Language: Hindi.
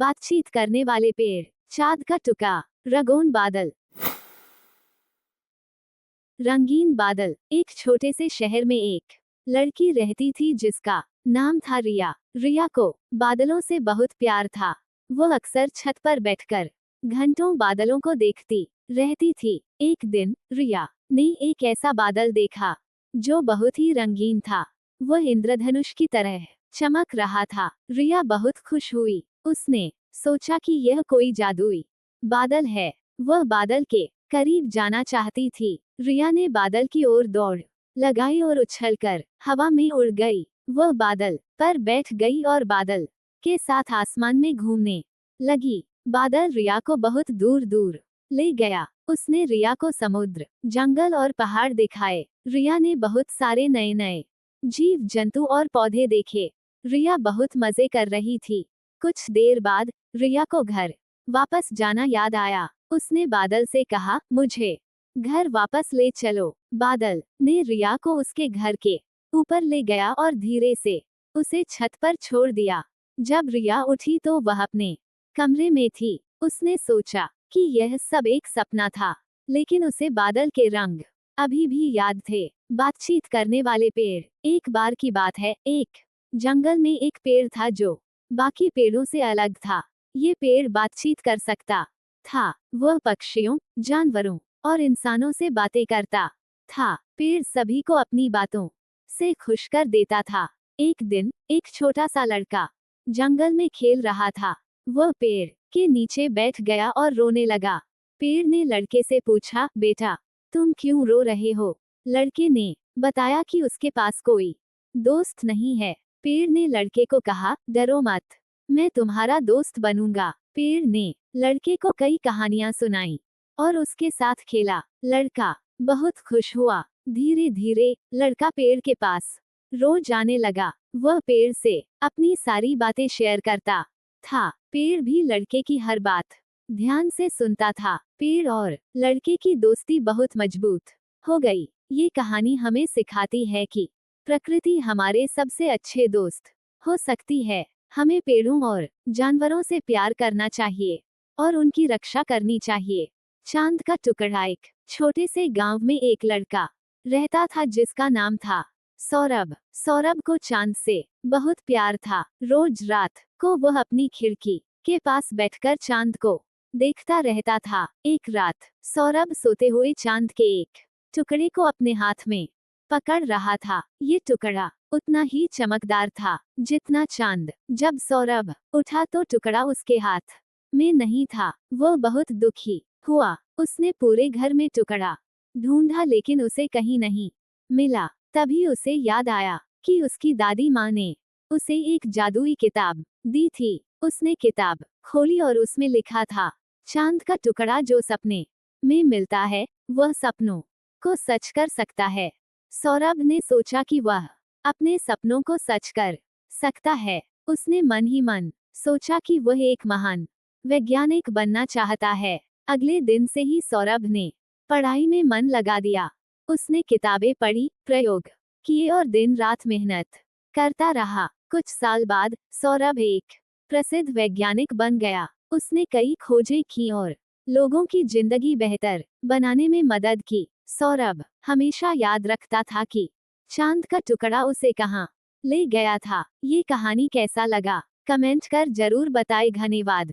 बातचीत करने वाले पेड़, चाँद का टुकड़ा, रंगीन बादल। रंगीन बादल। एक छोटे से शहर में एक लड़की रहती थी जिसका नाम था रिया। रिया को बादलों से बहुत प्यार था। वो अक्सर छत पर बैठकर घंटों बादलों को देखती रहती थी। एक दिन रिया ने एक ऐसा बादल देखा जो बहुत ही रंगीन था। वो इंद्रधनुष की तरह चमक रहा था। रिया बहुत खुश हुई। उसने सोचा कि यह कोई जादुई बादल है। वह बादल के करीब जाना चाहती थी। रिया ने बादल की ओर दौड़ लगाई और उछलकर हवा में उड़ गई। वह बादल पर बैठ गई और बादल के साथ आसमान में घूमने लगी। बादल रिया को बहुत दूर दूर ले गया। उसने रिया को समुद्र, जंगल और पहाड़ दिखाए। रिया ने बहुत सारे नए नए जीव जंतु और पौधे देखे। रिया बहुत मजे कर रही थी। कुछ देर बाद रिया को घर वापस जाना याद आया। उसने बादल से कहा, मुझे घर वापस ले चलो। बादल ने रिया को उसके घर के ऊपर ले गया और धीरे से उसे छत पर छोड़ दिया। जब रिया उठी तो वह अपने कमरे में थी। उसने सोचा कि यह सब एक सपना था, लेकिन उसे बादल के रंग अभी भी याद थे। बातचीत करने वाले पेड़। एक बार की बात है, एक जंगल में एक पेड़ था जो बाकी पेड़ों से अलग था। ये पेड़ बातचीत कर सकता था। वह पक्षियों, जानवरों और इंसानों से बातें करता था। पेड़ सभी को अपनी बातों से खुश कर देता था। एक दिन एक छोटा सा लड़का जंगल में खेल रहा था। वह पेड़ के नीचे बैठ गया और रोने लगा। पेड़ ने लड़के से पूछा, बेटा तुम क्यों रो रहे हो? लड़के ने बताया कि उसके पास कोई दोस्त नहीं है। पेड़ ने लड़के को कहा, डरो मत, मैं तुम्हारा दोस्त बनूंगा। पेड़ ने लड़के को कई कहानियां सुनाई और उसके साथ खेला। लड़का बहुत खुश हुआ। धीरे धीरे लड़का पेड़ के पास रोज आने लगा। वह पेड़ से अपनी सारी बातें शेयर करता था। पेड़ भी लड़के की हर बात ध्यान से सुनता था। पेड़ और लड़के की दोस्ती बहुत मजबूत हो गई। ये कहानी हमें सिखाती है कि प्रकृति हमारे सबसे अच्छे दोस्त हो सकती है। हमें पेड़ों और जानवरों से प्यार करना चाहिए और उनकी रक्षा करनी चाहिए। चांद का टुकड़ा। एक छोटे से गांव में एक लड़का रहता था जिसका नाम था सौरभ। सौरभ को चांद से बहुत प्यार था। रोज रात को वह अपनी खिड़की के पास बैठकर चांद को देखता रहता था। एक रात सौरभ सोते हुए चांद के एक टुकड़े को अपने हाथ में पकड़ रहा था। ये टुकड़ा उतना ही चमकदार था जितना चांद। जब सौरभ उठा तो टुकड़ा उसके हाथ में नहीं था। वह बहुत दुखी हुआ। उसने पूरे घर में टुकड़ा ढूंढा लेकिन उसे कहीं नहीं मिला। तभी उसे याद आया कि उसकी दादी माँ ने उसे एक जादुई किताब दी थी। उसने किताब खोली और उसमें लिखा था, चांद का टुकड़ा जो सपने में मिलता है वह सपनों को सच कर सकता है। सौरभ ने सोचा कि वह अपने सपनों को सच कर सकता है। उसने मन ही मन सोचा कि वह एक महान वैज्ञानिक बनना चाहता है। अगले दिन से ही सौरभ ने पढ़ाई में मन लगा दिया। उसने किताबें पढ़ी, प्रयोग किए और दिन रात मेहनत करता रहा। कुछ साल बाद सौरभ एक प्रसिद्ध वैज्ञानिक बन गया। उसने कई खोजें की और लोगों की जिंदगी बेहतर बनाने में मदद की। सौरभ हमेशा याद रखता था कि चांद का टुकड़ा उसे कहाँ ले गया था। ये कहानी कैसा लगा कमेंट कर जरूर बताएं। धन्यवाद।